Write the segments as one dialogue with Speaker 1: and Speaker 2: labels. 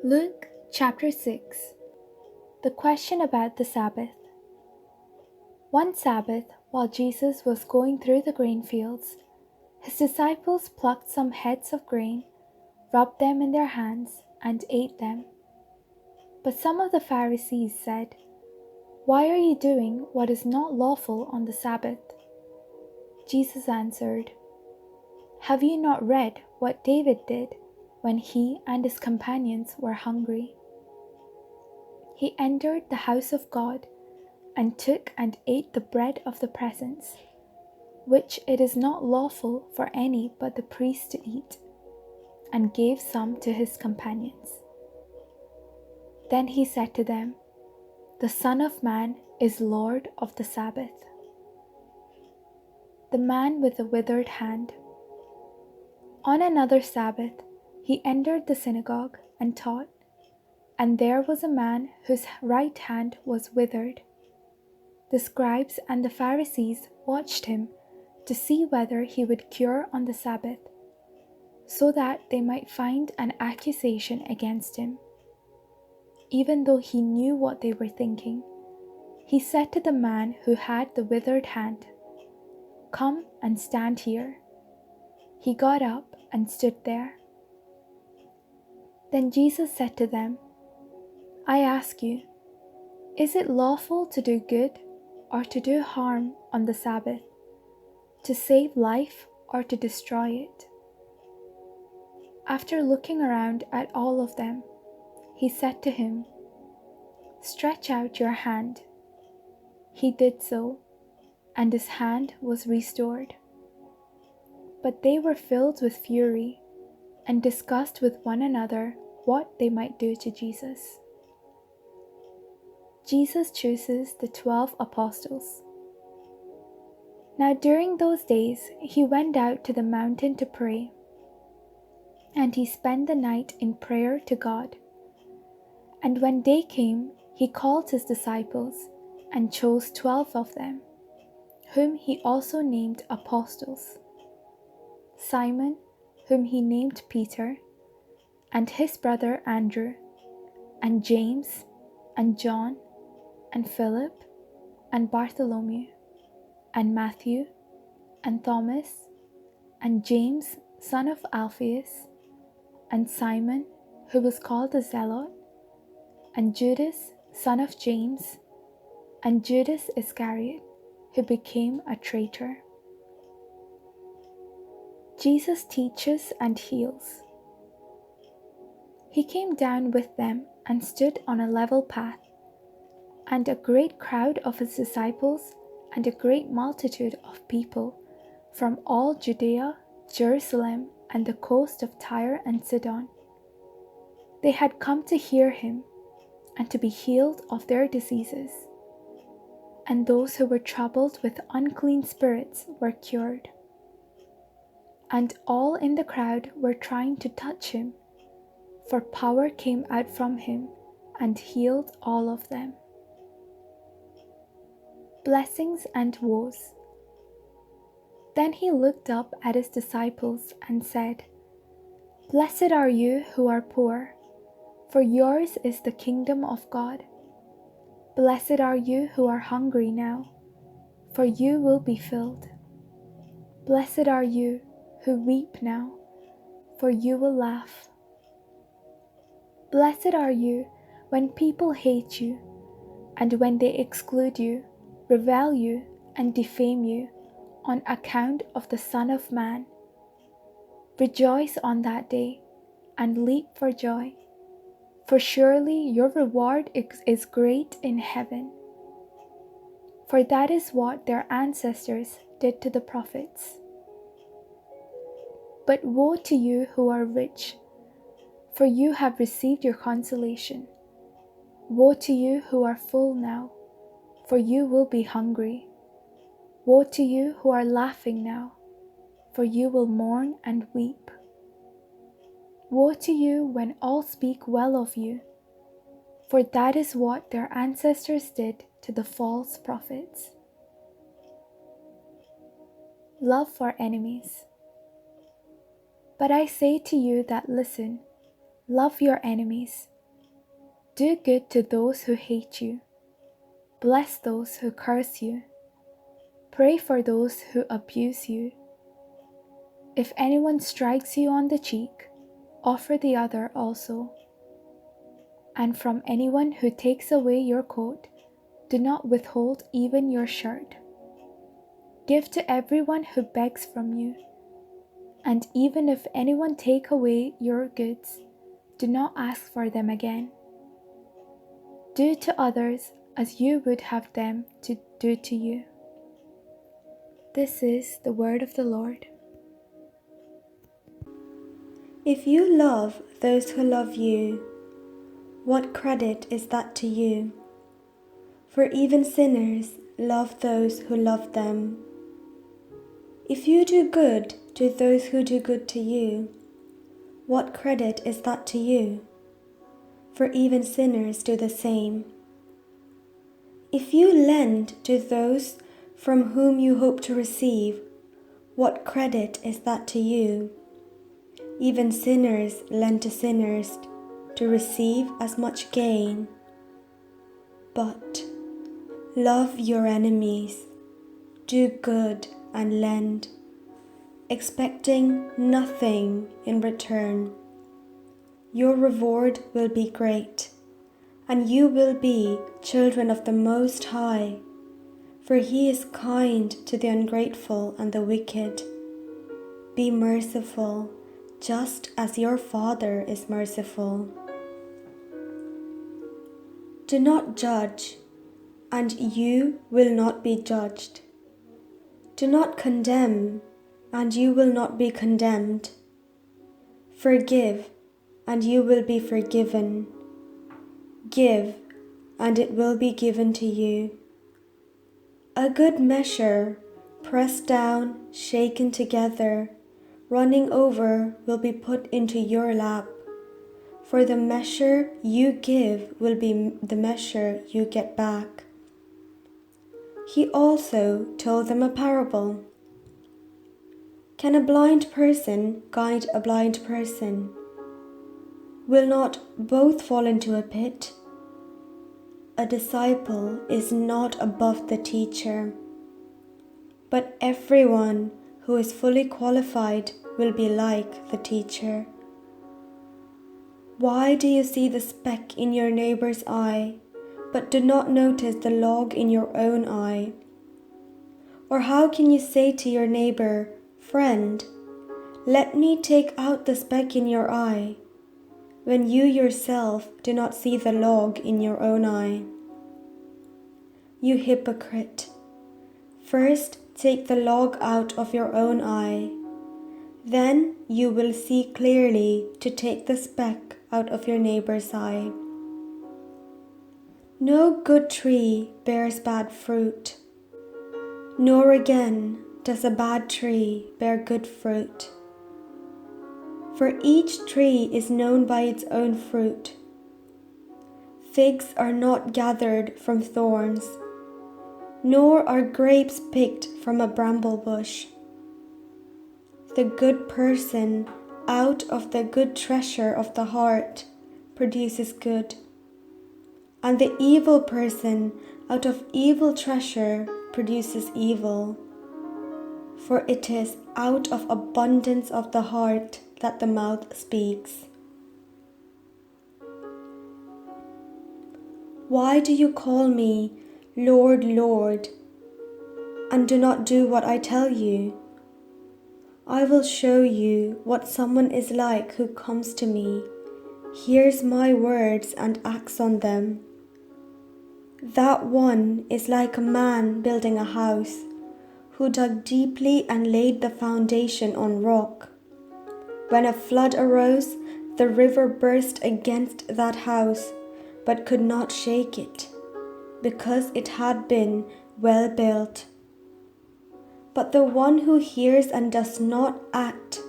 Speaker 1: Luke chapter 6. The question about the Sabbath. One Sabbath, while Jesus was going through the grain fields, his disciples plucked some heads of grain, rubbed them in their hands, and ate them. But some of the Pharisees said, "Why are you doing what is not lawful on the Sabbath?" Jesus answered, "Have you not read what David did when he and his companions were hungry? He entered the house of God and took and ate the bread of the presence, which it is not lawful for any but the priest to eat, and gave some to his companions. Then he said to them, 'The Son of Man is Lord of the Sabbath.'" The man with the withered hand. On another Sabbath, he entered the synagogue and taught, and there was a man whose right hand was withered. The scribes and the Pharisees watched him to see whether he would cure on the Sabbath, so that they might find an accusation against him. Even though he knew what they were thinking, he said to the man who had the withered hand, "Come and stand here." He got up and stood there. Then Jesus said to them, "I ask you, is it lawful to do good or to do harm on the Sabbath, to save life or to destroy it?" After looking around at all of them, he said to him, "Stretch out your hand." He did so, and his hand was restored. But they were filled with fury and discussed with one another what they might do to Jesus. Jesus chooses the 12 apostles. Now during those days he went out to the mountain to pray, and he spent the night in prayer to God. And when day came, he called his disciples and chose 12 of them, whom he also named apostles: Simon, whom he named Peter, and his brother Andrew, and James, and John, and Philip, and Bartholomew, and Matthew, and Thomas, and James, son of Alphaeus, and Simon, who was called the Zealot, and Judas, son of James, and Judas Iscariot, who became a traitor. Jesus teaches and heals. He came down with them and stood on a level path, and a great crowd of his disciples and a great multitude of people from all Judea, Jerusalem, and the coast of Tyre and Sidon. They had come to hear him and to be healed of their diseases. And those who were troubled with unclean spirits were cured. And all in the crowd were trying to touch him, for power came out from him and healed all of them. Blessings and woes. Then he looked up at his disciples and said, "Blessed are you who are poor, for yours is the kingdom of God. Blessed are you who are hungry now, for you will be filled. Blessed are you who weep now, for you will laugh. Blessed are you when people hate you, and when they exclude you, revile you, and defame you on account of the Son of Man. Rejoice on that day, and leap for joy, for surely your reward is great in heaven. For that is what their ancestors did to the prophets. But woe to you who are rich, for you have received your consolation. Woe to you who are full now, for you will be hungry. Woe to you who are laughing now, for you will mourn and weep. Woe to you when all speak well of you, for that is what their ancestors did to the false prophets. Love for enemies. But I say to you that listen, Love your enemies. Do good to those who hate you. Bless those who curse you. Pray for those who abuse you. If anyone strikes you on the cheek, offer the other also. And from anyone who takes away your coat, do not withhold even your shirt. Give to everyone who begs from you. And even if anyone take away your goods, do not ask for them again. Do to others as you would have them to do to you. This is the word of the Lord.
Speaker 2: If you love those who love you, what credit is that to you? For even sinners love those who love them. If you do good to those who do good to you, what credit is that to you? For even sinners do the same. If you lend to those from whom you hope to receive, what credit is that to you? Even sinners lend to sinners to receive as much gain. But love your enemies, do good and lend, expecting nothing in return. Your reward will be great, and you will be children of the Most High, for He is kind to the ungrateful and the wicked. Be merciful, just as your Father is merciful. Do not judge, and you will not be judged. Do not condemn, and you will not be condemned. Forgive, and you will be forgiven. Give, and it will be given to you. A good measure, pressed down, shaken together, running over, will be put into your lap. For the measure you give will be the measure you get back. He also told them a parable. Can a blind person guide a blind person? Will not both fall into a pit? A disciple is not above the teacher, but everyone who is fully qualified will be like the teacher. Why do you see the speck in your neighbor's eye, but do not notice the log in your own eye? Or how can you say to your neighbor, "Friend, let me take out the speck in your eye," when you yourself do not see the log in your own eye? You hypocrite! First take the log out of your own eye, then you will see clearly to take the speck out of your neighbor's eye. No good tree bears bad fruit, nor again does a bad tree bear good fruit. For each tree is known by its own fruit. Figs are not gathered from thorns, nor are grapes picked from a bramble bush. The good person out of the good treasure of the heart produces good, and the evil person out of evil treasure produces evil. For it is out of abundance of the heart that the mouth speaks. Why do you call me, Lord, Lord, and do not do what I tell you? I will show you what someone is like who comes to me, hears my words and acts on them. That one is like a man building a house, who dug deeply and laid the foundation on rock. When a flood arose, the river burst against that house, but could not shake it, because it had been well built. But the one who hears and does not act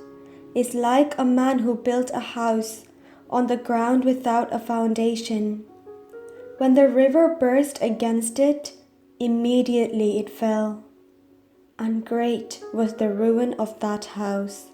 Speaker 2: is like a man who built a house on the ground without a foundation. When the river burst against it, immediately it fell, and great was the ruin of that house.